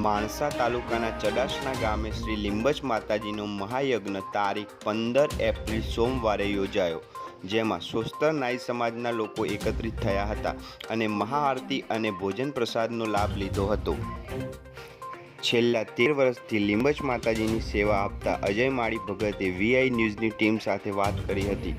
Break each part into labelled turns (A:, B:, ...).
A: માણસા તાલુકાના ચડાસણા ગામે શ્રી લીંબચ માતાજીનો મહાયજ્ઞ તારીખ 15 એપ્રિલ સોમવારે યોજાયો, જેમાં સોસ્તર નાઈ સમાજના લોકો એકત્રિત થયા હતા અને મહાઆરતી અને ભોજન પ્રસાદનો લાભ લીધો હતો। છેલ્લા 13 વર્ષથી લીંબચ માતાજીની સેવા આપતા અજય માળી ભગતે વીઆઈ ન્યૂઝની ટીમ સાથે વાત કરી હતી।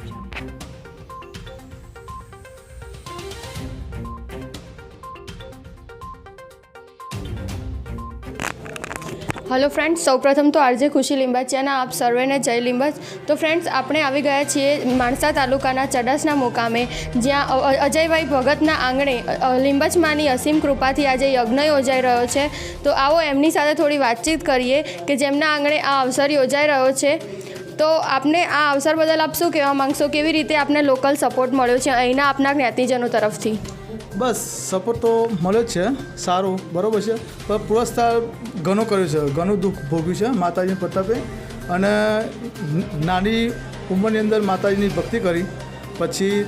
B: हेलो फ्रेंड्स, सौप्रथम तो आरजे खुशी लिंबाचियाना आप सर्वेने जय लिंबच। तो फ्रेंड्स, આપણે આવી ગયા છીએ માણસા તાલુકાના ચડાસના મુકામે, જ્યાં અજયભાઈ ભગતના આંગણે લીંબચમાંની અસીમ કૃપાથી આજે યજ્ઞ યોજાઈ રહ્યો છે। તો આવો એમની સાથે થોડી વાતચીત કરીએ કે જેમના આંગણે આ અવસર યોજાઈ રહ્યો છે। તો આપને આ અવસર બદલ આપ શું કહેવા માંગશો? કેવી રીતે આપને લોકલ સપોર્ટ મળ્યો છે અહીંના આપના જ્ઞાતિજનો તરફથી?
C: બસ સપોર્ટ તો મળે જ છે, સારું, બરાબર છે, પણ પુરસ્કાર ઘણો કર્યો છે, ઘણું દુઃખ ભોગ્યું છે માતાજીના પ્રતાપે। અને નાની ઉંમરની અંદર માતાજીની ભક્તિ કરી, પછી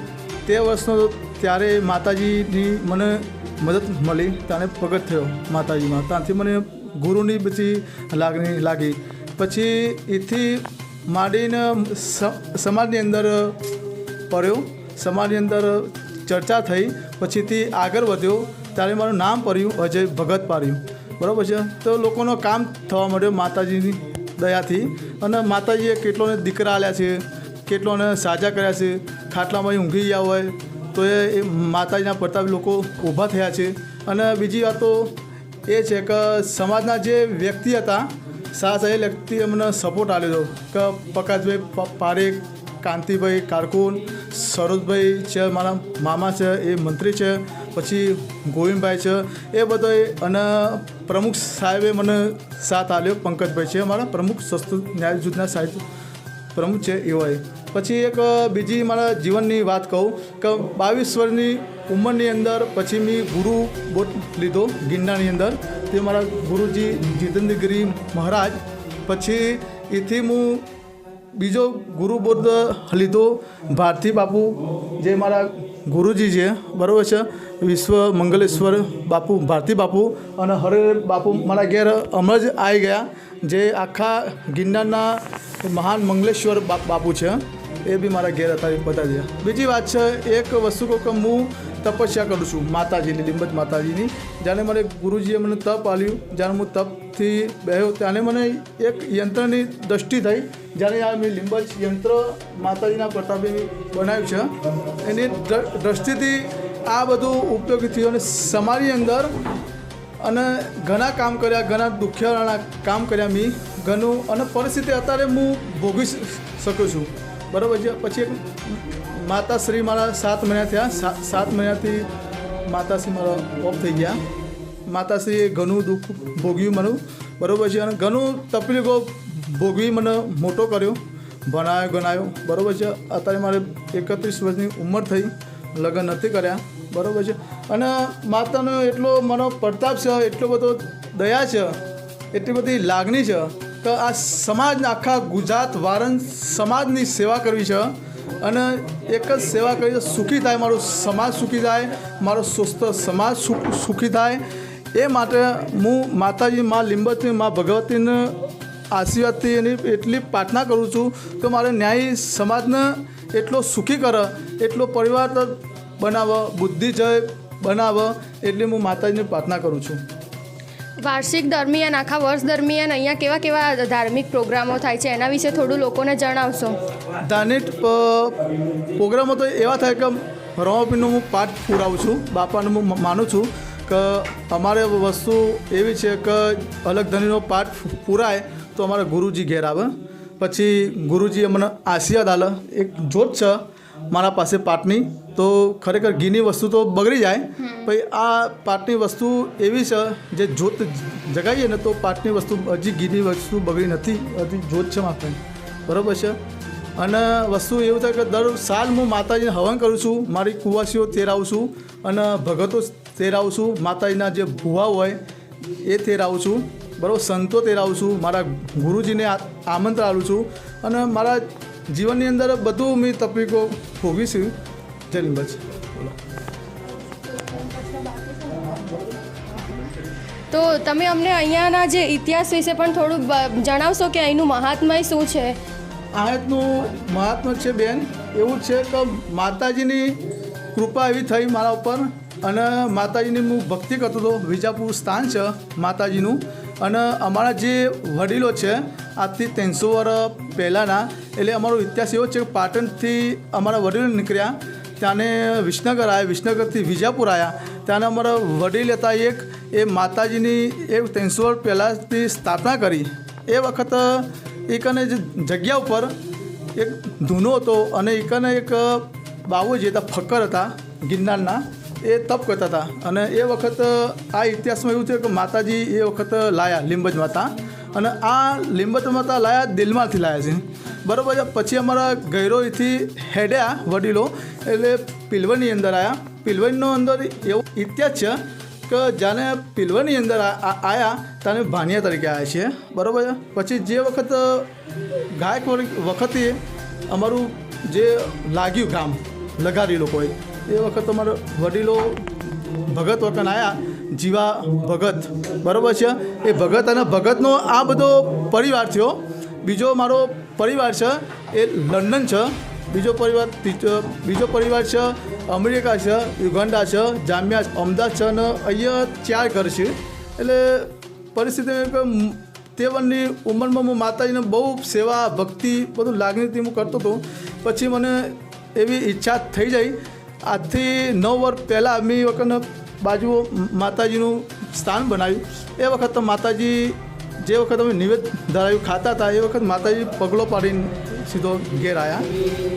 C: તે વર્ષનો ત્યારે માતાજીની મને મદદ મળી, ત્યારે પ્રગટ થયો માતાજીમાં, ત્યાંથી મને ગુરુની બધી લાગણી લાગી। પછી એથી માંડીને સમાજની અંદર પડ્યો, સમાજની અંદર ચર્ચા થઈ, પછીથી આગળ વધ્યો, ત્યારે મારું નામ પડ્યું અજય ભગત પાડ્યું, બરાબર છે। તો લોકોનો કામ થવા માંડ્યો માતાજીની દયાથી, અને માતાજીએ કેટલોને દીકરા આલ્યા છે, કેટલોને સાજા કર્યા છે, ખાટલામાં ઊંઘી ગયા હોય તો એ માતાજીના પ્રતાપ લોકો ઊભા થયા છે। અને બીજી વાત તો એ છે કે સમાજના જે વ્યક્તિ હતા, સારા એ વ્યક્તિએ મને સપોર્ટ આપ્યો હતો કે પ્રકાશભાઈ પારેખ, કાંતિભાઈ કારકુન, સરોજભાઈ છે, મારા મામા છે, એ મંત્રી છે, પછી ગોવિંદભાઈ છે, એ બધોએ, અને પ્રમુખ સાહેબે મને સાથ આપ્યો, પંકજભાઈ છે મારા પ્રમુખ, સસ્તું ન્યાય જૂથના સાહેબ પ્રમુખ છે એવાય। પછી એક બીજી મારા જીવનની વાત કહું કે 22 વર્ષની ઉંમરની અંદર પછી મેં ગુરુ બોધ લીધો ગિરનારની અંદર, તે મારા ગુરુજી જીતેન્દ્રગીરી મહારાજ। પછી એથી હું બીજો ગુરુ બોધ લીધો ભારતી બાપુ, જે મારા ગુરુજી છે, બરાબર છે, વિશ્વ મંગલેશ્વર બાપુ ભારતી બાપુ, અને હરે બાપુ મારા ઘેર હમણાં જ આવી ગયા, જે આખા ગિરનારના મહાન મંગલેશ્વર બાપુ છે, એ બી મારા ઘેર હતા બધા છે। બીજી વાત છે, એક વસ્તુ કહું કે હું તપસ્યા કરું છું માતાજીની, લીંબચ માતાજીની। જ્યારે મને ગુરુજીએ મને તપ આપ્યું, જ્યારે હું તપથી બેહ્યો ત્યારે મને એક યંત્રની દ્રષ્ટિ થઈ, જ્યારે આ મેં લીંબચ યંત્ર માતાજીના પ્રતાપે બનાવ્યું છે, એની દ્રષ્ટિથી આ બધું ઉપયોગી થયું, અને સમાજની અંદર અને ઘણા કામ કર્યા, ઘણા દુખિયાવાળા કામ કર્યા મેં ઘણું, અને પરિસ્થિતિ અત્યારે હું ભોગવી શકું છું, બરાબર છે। પછી એક માતાશ્રી મારા 7 મહિના થયા, 7 મહિનાથી માતાશ્રી મારા ઓફ થઈ ગયા। માતાશ્રીએ ઘણું દુઃખ ભોગ્યું મને, બરાબર છે, અને ઘણું તકલીફો ભોગવી મને મોટો કર્યો, ભણાયો ગણાયો, બરાબર છે। અત્યારે મારે 31 વર્ષની ઉંમર થઈ, લગ્ન નથી કર્યા, બરાબર છે। અને માતાનો એટલો મને પ્રતાપ છે, એટલો બધો દયા છે, એટલી બધી લાગણી છે કે આ સમાજ, આખા ગુજરાત વારંગ સમાજની સેવા કરવી છે, અને એક જ સેવા કરી તો સુખી થાય, મારો સમાજ સુખી થાય, મારો સ્વસ્થ સમાજ સુખી થાય। એ માટે હું માતાજી મા લીંબચની મા ભગવતીને આશીર્વાદથી એની એટલી પ્રાર્થના કરું છું કે મારે ન્યાયી સમાજને એટલો સુખી કરે, એટલો પરિવાર બનાવે, બુદ્ધિજય બનાવે, એટલે હું માતાજીની પ્રાર્થના કરું છું।
B: વાર્ષિક દરમિયાન, આખા વર્ષ દરમિયાન અહીંયા કેવા કેવા ધાર્મિક પ્રોગ્રામો થાય છે, એના વિશે થોડું લોકોને જણાવશો?
C: ધાર્મિક પ્રોગ્રામો તો એવા થાય કે રમાપીરનો હું પાઠ પુરાવું છું, બાપાને હું માનું છું કે અમારે વસ્તુ એવી છે કે અલગ ધણીનો પાઠ પુરાય તો અમારા ગુરુજી ઘેર આવે, પછી ગુરુજી અમને આશીર્વાદ આલે। એક જોત છે મારા પાસે પાઠની, તો ખરેખર ઘીની વસ્તુ તો બગડી જાય, પછી આ પાટની વસ્તુ એવી છે જે જોત જગાવીએ ને તો પાટની વસ્તુ, હજી ઘીની વસ્તુ બગડી નથી, હજી જોત છે મારે, બરાબર છે। અને વસ્તુ એવું થાય કે દર સાલ હું માતાજીને હવન કરું છું, મારી કુવાસીઓ તેરાવું છું, અને ભગતો તેરાવું છું, માતાજીના જે ભુવા હોય એ તેરાવું છું, બરાબર, સંતો તેરાવું છું, મારા ગુરુજીને આમંત્રણ આપું છું, અને મારા જીવનની અંદર બધું મેં તકલીફો ભોગવી છું। જય લીંબચ। બોલો।
B: તો તમે અમને અહીંયાના જે ઇતિહાસ વિશે પણ થોડું જણાવશો કે અહીંનું મહાત્મય શું છે?
C: આયતનું મહાત્મ્ય છે બેન, એવું છે કે માતાજીની કૃપા એવી થઈ મારા ઉપર અને માતાજીની હું ભક્તિ કરતો હતો. વિજાપુર સ્થાન છે માતાજીનું. અને અમારા જે વડીલો છે આજથી 300 વર્ષ પહેલાંના, એટલે અમારો ઇતિહાસ એવો છે કે પાટણથી અમારા વડીલો નીકળ્યા, ત્યાંને વિસનગર આવ્યા, વિસનગરથી વિજાપુર આવ્યા. ત્યાંના અમારા વડીલ હતા એક, એ માતાજીની એ 300 વર્ષ પહેલાંથી સ્થાપના કરી. એ વખત એકને જે જગ્યા ઉપર એક ધૂનો હતો અને એકને એક બાબુજી હતા, ફક્કર હતા ગિરનારના, એ તપ કરતા હતા. અને એ વખત આ ઇતિહાસમાં એવું છે કે માતાજી એ વખત લાયા લીંબજ માતા, અને આ લીંબજ માતા લાયા દિલમાંથી લાયા છે, બરાબર છે. પછી અમારા ગૈરોઈથી હેડ્યા વડીલો, એટલે પિલવણની અંદર આવ્યા. પિલવણનો અંદર એવો ઇતિહાસ છે કે જાણે પિલવણની અંદર આવ્યા ત્યારે ભાનિયા તરીકે આવ્યા છે, બરાબર છે. પછી જે વખત ગાયક વખતે અમારું જે લાગ્યું ગામ લગારી લોકોએ, એ વખત અમારા વડીલો ભગત વખત આવ્યા, જીવા ભગત, બરાબર છે. એ ભગત અને ભગતનો આ બધો પરિવાર થયો. બીજો મારો પરિવાર છે એ લંડન છે, બીજો પરિવાર છે અમેરિકા છે, યુગાન્ડા છે, જામ્યા, અમદાવાદ છે, અને અહીંયા 4 ઘર છે. એટલે પરિસ્થિતિ કે તેવનની ઉંમરમાં હું માતાજીને બહુ સેવા ભક્તિ બધું લાગણીથી હું કરતો હતો. પછી મને એવી ઈચ્છા થઈ જાય, આજથી 9 વર્ષ પહેલાં મેં એ વખત બાજુ માતાજીનું સ્થાન બનાવ્યું. એ વખત માતાજી જે વખત અમે નિવેદ ધરાવ્યું ખાતા હતા, એ વખત માતાજી પગલો પાડીને સીધો ઘેર આવ્યા,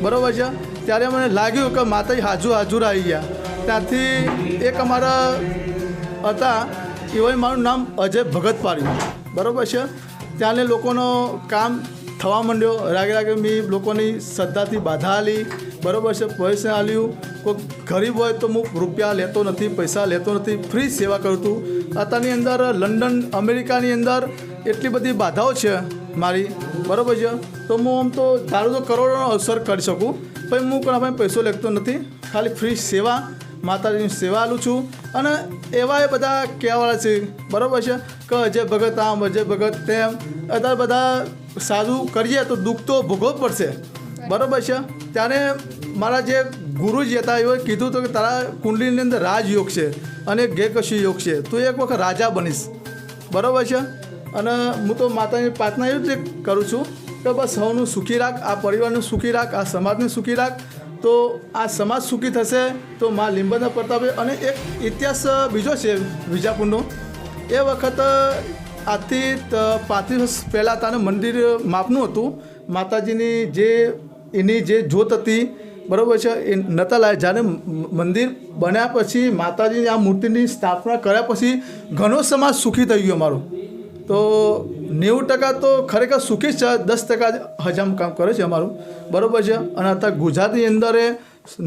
C: બરાબર છે. ત્યારે મને લાગ્યું કે માતાજી હાજર આવી ગયા. ત્યાંથી એક અમારા હતા, એવા મારું નામ અજય ભગત પાડ્યું, બરાબર છે. ત્યાંને લોકોનો કામ થવા માંડ્યો. રાગે મેં લોકોની શ્રદ્ધાથી બાધા આલી, બરાબર છે, પૈસા આલ્યું. કોઈ ગરીબ હોય તો હું રૂપિયા લેતો નથી, પૈસા લેતો નથી, ફ્રી સેવા કરું છું. અત્યારની અંદર લંડન અમેરિકાની અંદર એટલી બધી બાધાઓ છે મારી, બરાબર છે. તો હું આમ તો ધારું તો કરોડોનો અવસર કરી શકું, પણ હું કોના પાસે પૈસો લેતો નથી, ખાલી ફ્રી સેવા માતાજીની સેવા આલું છું. અને એવા એ બધા કહેવાવાળા છે, બરાબર છે, કે અજય ભગત આમ, અજય ભગત તેમ. અત્યારે બધા સારું કરીએ તો દુઃખ તો ભોગવવું પડશે, બરાબર છે. ત્યારે મારા જે ગુરુજી હતા એઓએ કીધું હતું કે તારા કુંડલીની અંદર રાજયોગ છે અને ગેકશી યોગ છે, તું એક વખત રાજા બનીશ, બરાબર છે. અને હું તો માતાની પ્રાર્થના એવી જ કરું છું કે બસ સૌનું સુખી રાખ, આ પરિવારનું સુખી રાખ, આ સમાજને સુખી રાખ, તો આ સમાજ સુખી થશે. તો મા લીંબજના પ્રતાપે. અને એક ઇતિહાસ બીજો છે વિજાપુરનો. એ વખત આજથી 35 વર્ષ પહેલાં તાનું મંદિર માપનું હતું. માતાજીની જે એની જે જ્યોત હતી, બરાબર છે, એ નહોતા લાવ્યા. જ્યારે મંદિર બન્યા પછી માતાજીની આ મૂર્તિની સ્થાપના કર્યા પછી ઘણો સમાજ સુખી થઈ ગયો અમારો. તો 90% તો ખરેખર સુખી જ છે, 10% જ હજામ કામ કરે છે અમારું, બરાબર છે. અને અત્યારે ગુજરાતની અંદર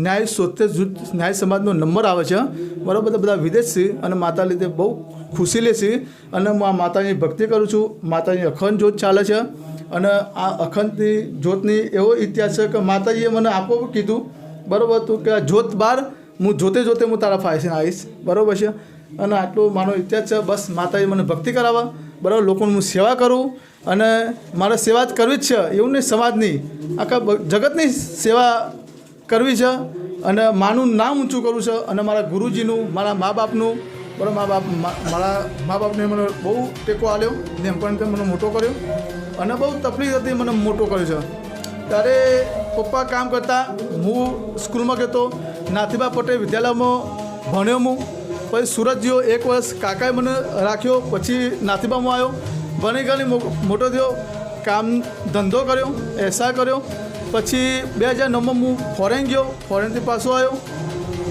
C: ન્યાય સમાજનો નંબર આવે છે, બરાબર. બધા વિદેશથી અને માતા લીધે બહુ ખુશી લે છે. અને હું આ માતાની ભક્તિ કરું છું. માતાની અખંડ જ્યોત ચાલે છે. અને આ અખંડની જ્યોતની એવો ઇતિહાસ છે કે માતાજીએ મને આપો કીધું, બરાબર હતું કે આ જ્યોત બાર હું જોતે હું તારા ફાયસીને આવીશ, બરાબર છે. અને આટલું મારો ઇતિહાસ છે. બસ માતાજી મને ભક્તિ કરાવવા, બરાબર, લોકોની હું સેવા કરું. અને મારે સેવા જ કરવી જ છે, એવું નહીં, સમાજની આખા જગતની સેવા કરવી છે. અને માનું નામ ઊંચું કરવું છે. અને મારા ગુરુજીનું, મારા મા બાપનું, બરાબર, મારા મા બાપને મને બહુ ટેકો આપ્યો, નેમપણથી મને મોટો કર્યો. અને બહુ તકલીફ હતી, મને મોટો કર્યો છે. ત્યારે પપ્પા કામ કરતા, હું સ્કૂલમાં ગયો, નાથીબા પટેલ વિદ્યાલયમાં ભણ્યો હું. પછી સુરત ગયો 1 વર્ષ, કાકાએ મને રાખ્યો. પછી નાથીબામાં આવ્યો, ભણી ગણી મોટો થયો, કામ ધંધો કર્યો, એસા કર્યો. પછી 2009માં હું ફોરેન ગયો, ફોરેનથી પાછો આવ્યો.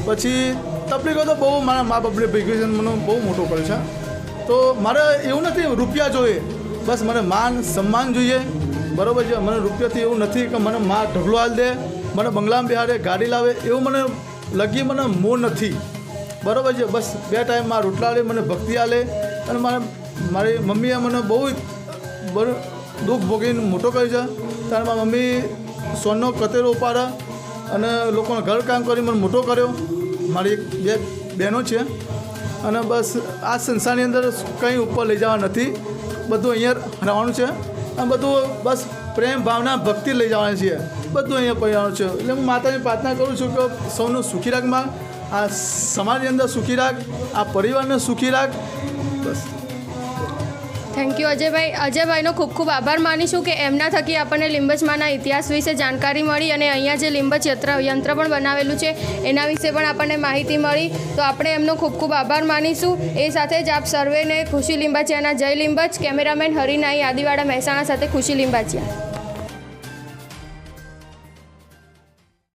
C: પછી તકલીફો તો બહુ મારા મા બાપને ભેગી છે, મને બહુ મોટો કર્યો છે. તો મારે એવું નથી રૂપિયા જોઈએ, બસ મને માન સન્માન જોઈએ, બરાબર છે. મને રૂપિયાથી એવું નથી કે મને માં ઢગલો હાલ દે, મને બંગલામાં બિહારે, ગાડી લાવે, એવું મને લગી મને મોહ નથી, બરાબર છે. બસ 2 ટાઈમ માં રોટલા આલે, મને ભક્તિ આલે. અને મારી મમ્મીએ મને બહુ દુઃખ ભોગીને મોટો કર્યો છે. ત્યારે મારી મમ્મી સોનનો કતેરો ઉપાડે અને લોકોને ઘર કામ કરી મને મોટો કર્યો. મારી 2 બહેનો છે. અને બસ આ સંસારની અંદર કંઈ ઉપર લઈ જવા નથી, બધું અહીંયા રહેવાનું છે અને બધું બસ પ્રેમ ભાવના ભક્તિ લઈ જવાની છે, બધું અહીંયા પરિવાનું છે. એટલે હું માતાજીની પ્રાર્થના કરું છું કે સૌનું સુખી રાખમાં, આ સમાજની અંદર સુખી રાખ, આ પરિવારને સુખી રાખ. બસ
B: થેન્ક યુ અજયભાઈ. અજયભાઈનો ખૂબ ખૂબ આભાર માનીશું કે એમના થકી આપણને લીંબચમાના ઇતિહાસ વિશે જાણકારી મળી અને અહીંયા જે લીંબચ યંત્ર પણ બનાવેલું છે એના વિશે પણ આપણને માહિતી મળી. તો આપણે એમનો ખૂબ ખૂબ આભાર માનીશું. એ સાથે જ આપ સર્વેને ખુશી લીંબાચિયાના જય લીંબચ. કેમેરામેન હરિનાઈ આદિવાડા મહેસાણા સાથે ખુશી લીંબાચિયા.